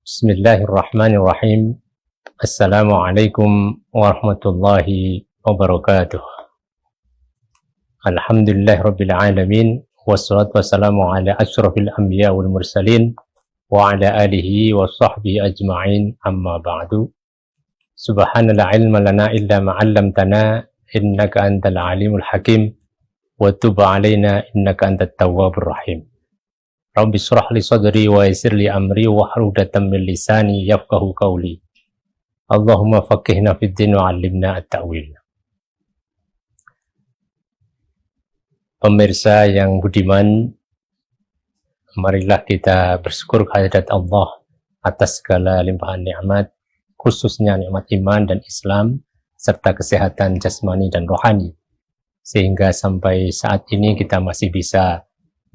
Bismillahirrahmanirrahim. Assalamualaikum warahmatullahi wabarakatuh. Alhamdulillahirabbil alamin wassalatu wassalamu ala asyrafil anbiya wal mursalin wa ala alihi wa sahbihi ajma'in, amma ba'du. Subhanallah ilma lana illa ma 'allamtana innaka antal alimul hakim wa tub 'alaina innaka antat tawwabur rahim. Rabbi shrah li sadri wa yassir li amri wa hlul 'uqdatam min lisani yafqahu qawli. Allahumma faqihna fid din wa 'allimna at-ta'wil. Pemirsa yang budiman, marilah kita bersyukur kehadirat Allah atas segala limpahan nikmat, khususnya nikmat iman dan Islam serta kesehatan jasmani dan rohani, sehingga sampai saat ini kita masih bisa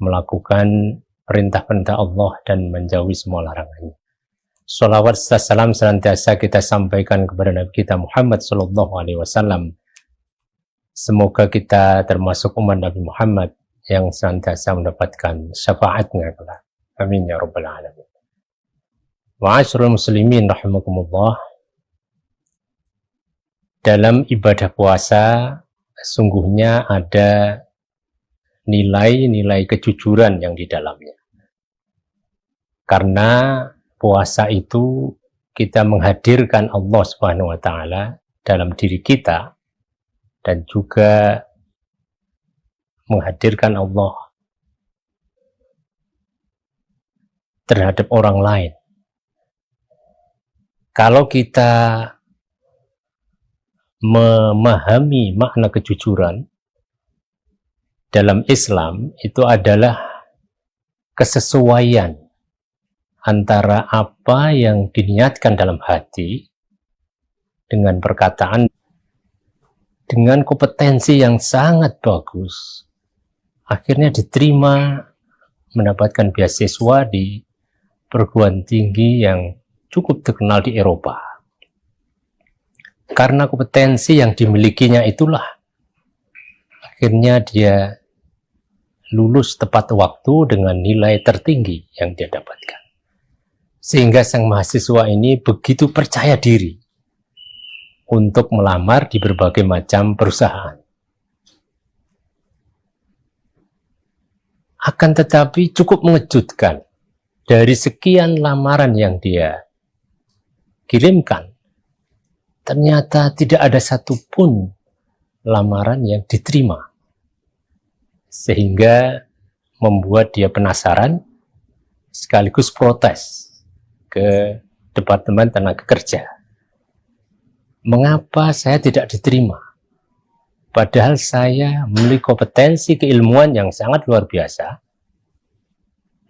melakukan perintah-perintah Allah dan menjauhi semua larangannya. Sholawat serta salam senantiasa kita sampaikan kepada Nabi kita Muhammad SAW. Semoga kita termasuk umat Nabi Muhammad yang senantiasa mendapatkan syafaatnya. Amin ya rabbal alamin. Ma'asyiral muslimin rahimakumullah. Dalam ibadah puasa sesungguhnya ada nilai-nilai kejujuran yang di dalamnya. Karena puasa itu kita menghadirkan Allah Subhanahu wa taala dalam diri kita dan juga menghadirkan Allah terhadap orang lain. Kalau kita memahami makna kejujuran dalam Islam, itu adalah kesesuaian antara apa yang diniatkan dalam hati dengan perkataan, dengan kompetensi yang sangat bagus, akhirnya diterima mendapatkan beasiswa di perguruan tinggi yang cukup terkenal di Eropa. Karena kompetensi yang dimilikinya itulah akhirnya dia lulus tepat waktu dengan nilai tertinggi yang dia dapatkan. Sehingga sang mahasiswa ini begitu percaya diri untuk melamar di berbagai macam perusahaan. Akan tetapi cukup mengejutkan, dari sekian lamaran yang dia kirimkan, ternyata tidak ada satupun lamaran yang diterima. Sehingga membuat dia penasaran sekaligus protes ke Departemen Tenaga Kerja. Mengapa saya tidak diterima? Padahal saya memiliki kompetensi keilmuan yang sangat luar biasa,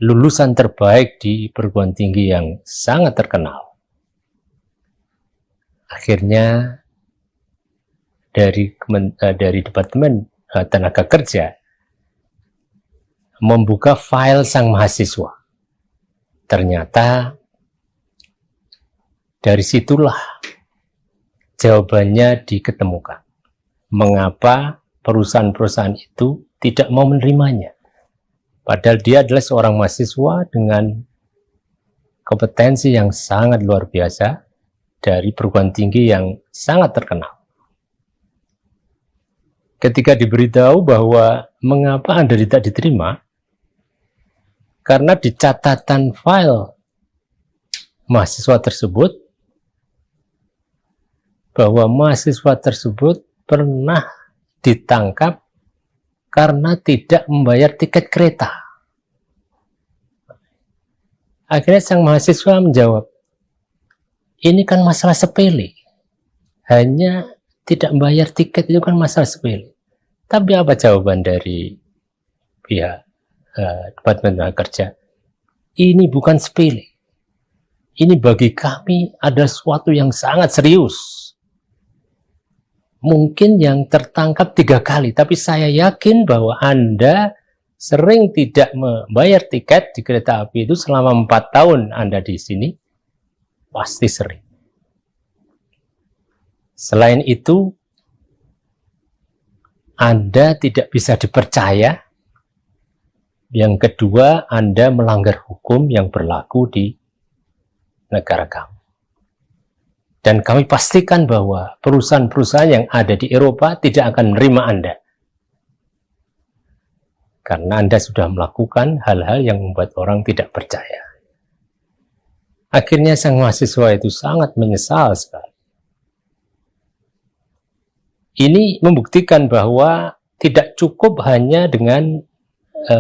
lulusan terbaik di perguruan tinggi yang sangat terkenal. Akhirnya dari Departemen Tenaga Kerja membuka file sang mahasiswa. Ternyata dari situlah jawabannya diketemukan. Mengapa perusahaan-perusahaan itu tidak mau menerimanya? Padahal dia adalah seorang mahasiswa dengan kompetensi yang sangat luar biasa dari perguruan tinggi yang sangat terkenal. Ketika diberitahu bahwa mengapa Anda tidak diterima, karena di catatan file mahasiswa tersebut, bahwa mahasiswa tersebut pernah ditangkap karena tidak membayar tiket kereta. Akhirnya sang mahasiswa menjawab, ini kan masalah sepele. Hanya tidak membayar tiket itu kan masalah sepele. Tapi apa jawaban dari pihak Departemen Tenaga Kerja? Ini bukan sepele. Ini bagi kami adalah sesuatu yang sangat serius. Mungkin yang tertangkap 3 kali, tapi saya yakin bahwa Anda sering tidak membayar tiket di kereta api itu selama 4 tahun Anda di sini, pasti sering. Selain itu, Anda tidak bisa dipercaya. Yang kedua, Anda melanggar hukum yang berlaku di negara kamu. Dan kami pastikan bahwa perusahaan-perusahaan yang ada di Eropa tidak akan menerima Anda. Karena Anda sudah melakukan hal-hal yang membuat orang tidak percaya. Akhirnya sang mahasiswa itu sangat menyesal sekali. Ini membuktikan bahwa tidak cukup hanya dengan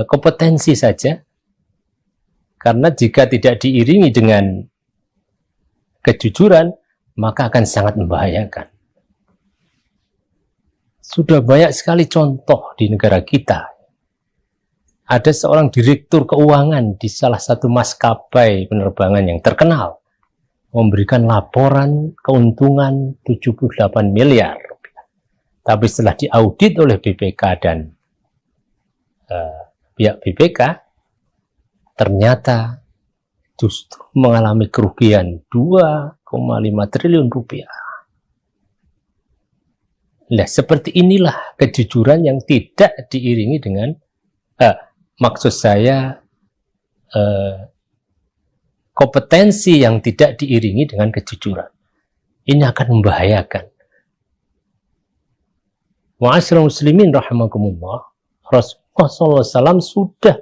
kompetensi saja. Karena jika tidak diiringi dengan kejujuran, maka akan sangat membahayakan. Sudah banyak sekali contoh di negara kita. Ada seorang direktur keuangan di salah satu maskapai penerbangan yang terkenal memberikan laporan keuntungan 78 miliar rupiah. Tapi setelah diaudit oleh BPK dan pihak BPK, ternyata justru mengalami kerugian 2,5 triliun rupiah. Nah, seperti inilah kejujuran yang tidak diiringi dengan maksud saya kompetensi yang tidak diiringi dengan kejujuran. Ini akan membahayakan. Ma'asyiral muslimin rahimakumullah, Rasulullah SAW sudah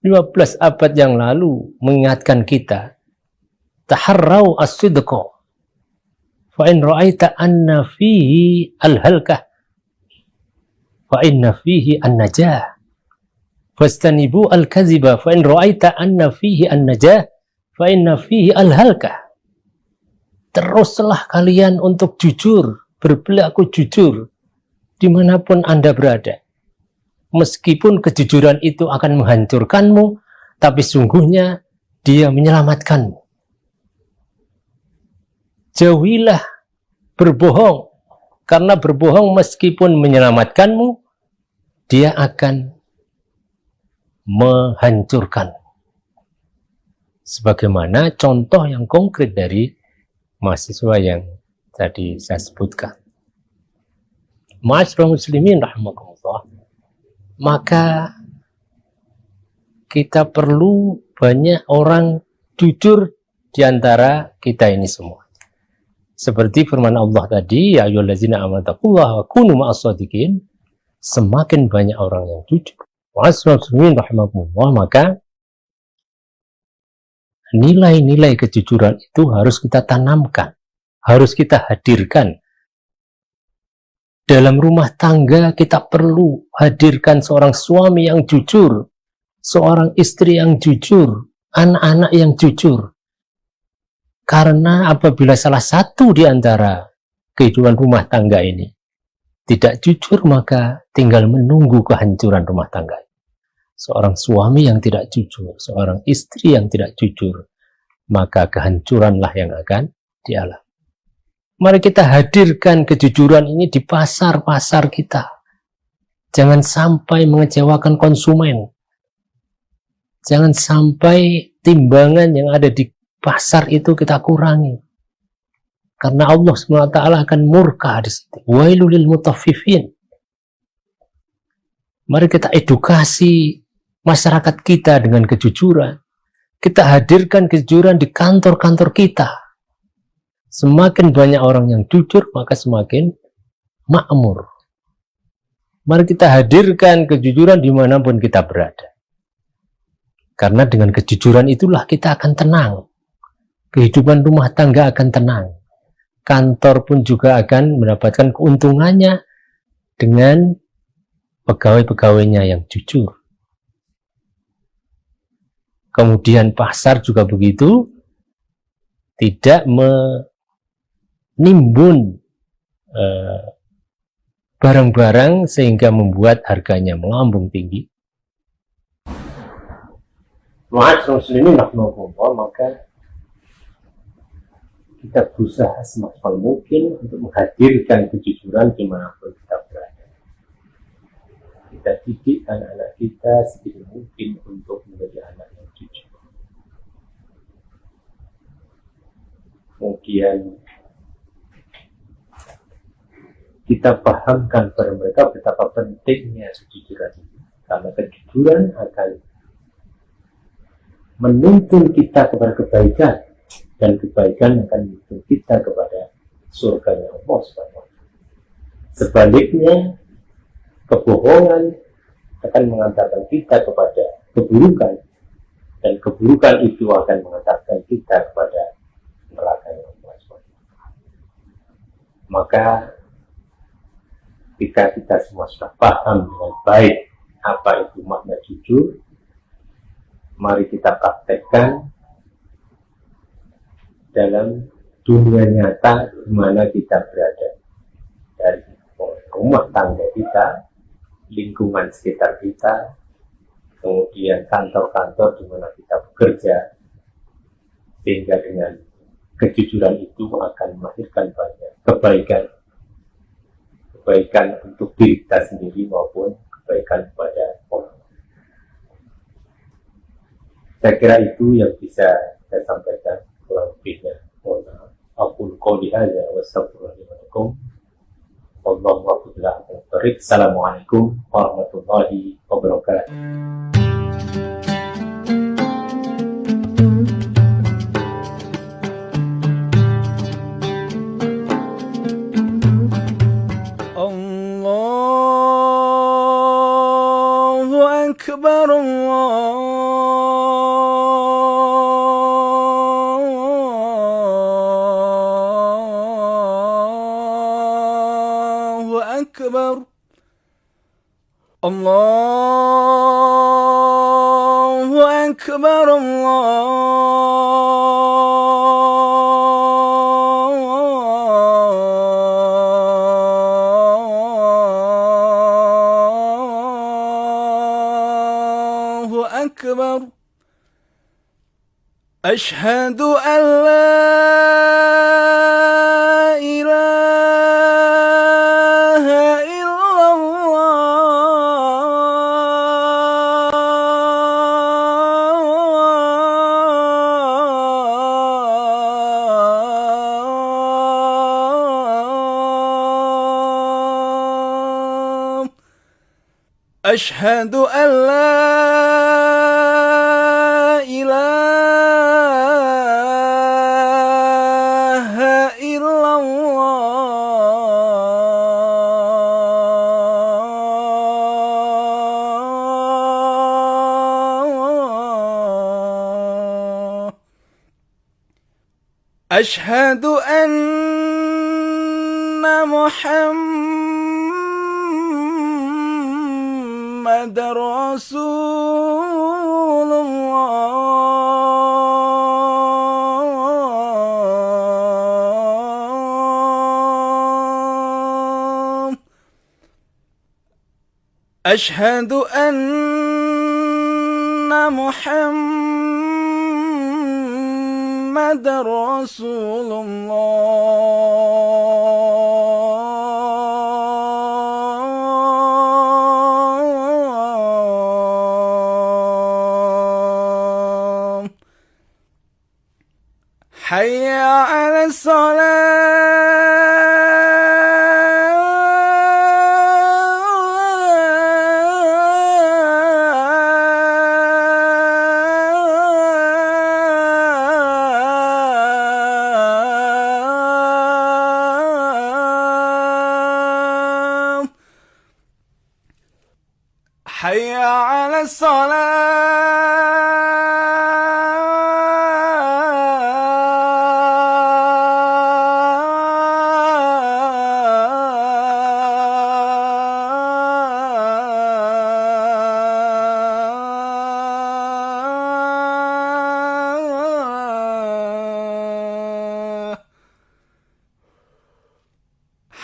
15 abad yang lalu mengingatkan kita, taharrau as-sidqa fa in ra'aita anna fihi al-halkah fa inna fihi an-najah. Fastanibu al-kaziba fa in ra'aita anna fihi an-najah fa inna fihi al-halkah. Teruslah kalian untuk jujur, berperilaku jujur dimanapun Anda berada. Meskipun kejujuran itu akan menghancurkanmu, tapi sungguhnya dia menyelamatkanmu. Jauhilah berbohong, karena berbohong meskipun menyelamatkanmu, dia akan menghancurkan. Sebagaimana contoh yang konkret dari mahasiswa yang tadi saya sebutkan. Ma'asyiral muslimin rahimakumullah, maka kita perlu banyak orang jujur di antara kita ini semua. Seperti firman Allah tadi, ya ayyuhallazina amanu taqullaha wa kunu ma'as-shadiqin. Semakin banyak orang yang jujur, Ma'asyiral rahimakumullah, maka nilai-nilai kejujuran itu harus kita tanamkan, harus kita hadirkan. Dalam rumah tangga kita perlu hadirkan seorang suami yang jujur, seorang istri yang jujur, anak-anak yang jujur. Karena apabila salah satu di antara kehidupan rumah tangga ini tidak jujur, maka tinggal menunggu kehancuran rumah tangga. Seorang suami yang tidak jujur, seorang istri yang tidak jujur, maka kehancuranlah yang akan dialami. Mari kita hadirkan kejujuran ini di pasar-pasar kita. Jangan sampai mengecewakan konsumen. Jangan sampai timbangan yang ada di pasar itu kita kurangi. Karena Allah SWT akan murka di situ. Wailul lil mutaffifin. Mari kita edukasi masyarakat kita dengan kejujuran. Kita hadirkan kejujuran di kantor-kantor kita. Semakin banyak orang yang jujur, maka semakin makmur. Mari kita hadirkan kejujuran dimanapun kita berada. Karena dengan kejujuran itulah kita akan tenang. Kehidupan rumah tangga akan tenang. Kantor pun juga akan mendapatkan keuntungannya dengan pegawai-pegawainya yang jujur. Kemudian pasar juga begitu, tidak menimbun barang-barang sehingga membuat harganya melambung tinggi. Ma'asyiral muslimin rahimakumullah, maka kita berusaha semaksimal mungkin untuk menghadirkan kejujuran dimanapun kita berada. Kita didik anak-anak kita sedini mungkin untuk menjadi anak yang jujur. Kemudian kita pahamkan kepada mereka betapa pentingnya kejujuran ini. Karena kejujuran akan menuntun kita kepada kebaikan. dan kebaikan akan menuntun kita kepada surganya Allah Subhanahu wa Ta'ala. Sebaliknya, kebohongan akan mengantarkan kita kepada keburukan, dan keburukan itu akan mengantarkan kita kepada neraka Allah Subhanahu wa Ta'ala. Maka ketika kita semua sudah paham dengan baik apa itu makna jujur, mari kita praktekkan dalam dunia nyata di mana kita berada, dari rumah tangga kita, lingkungan sekitar kita, kemudian kantor-kantor di mana kita bekerja, sehingga dengan kejujuran itu akan melahirkan banyak kebaikan untuk diri kita sendiri maupun kebaikan kepada orang. Saya kira itu yang bisa saya sampaikan, kurang lebihnya mohon maaf. Aqulu qouli hadza wa astaghfirullahaladzim. Wallahu a'lam. Assalamualaikum warahmatullahi wabarakatuh. Allahu Akbar, Allahu Akbar, Allahu Akbar, Allahu Akbar. أشهد أن لا إله إلا الله. أشهد أن لا إله إلا الله. أشهد أن محمد رسول الله. أشهد أن محمد رسول الله. حي على الصلاة. حي على الصلاة.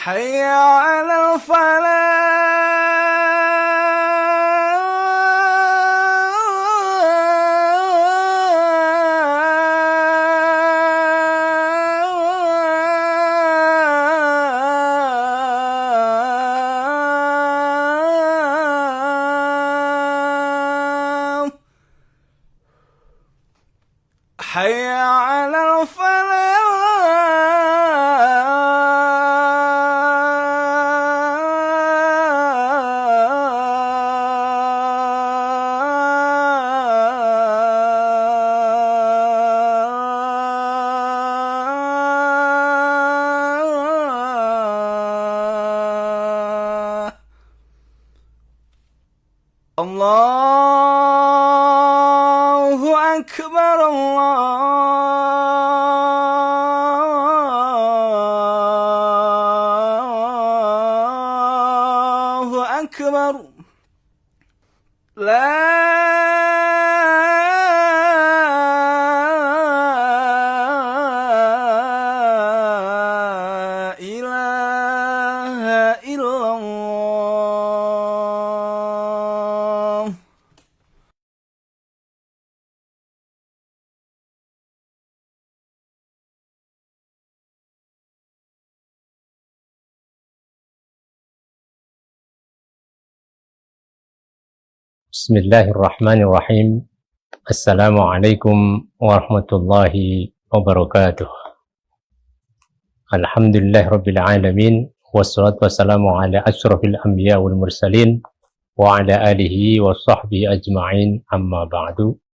حي على الفلاح. حي على الله أكبر الله أكبر لا إله إلا الله Bismillahirrahmanirrahim. Assalamualaikum warahmatullahi wabarakatuh. Alhamdulillahirabbil alamin wassalatu wassalamu ala asyrafil anbiya wal mursalin wa ala alihi wa sahbihi ajma'in amma ba'du.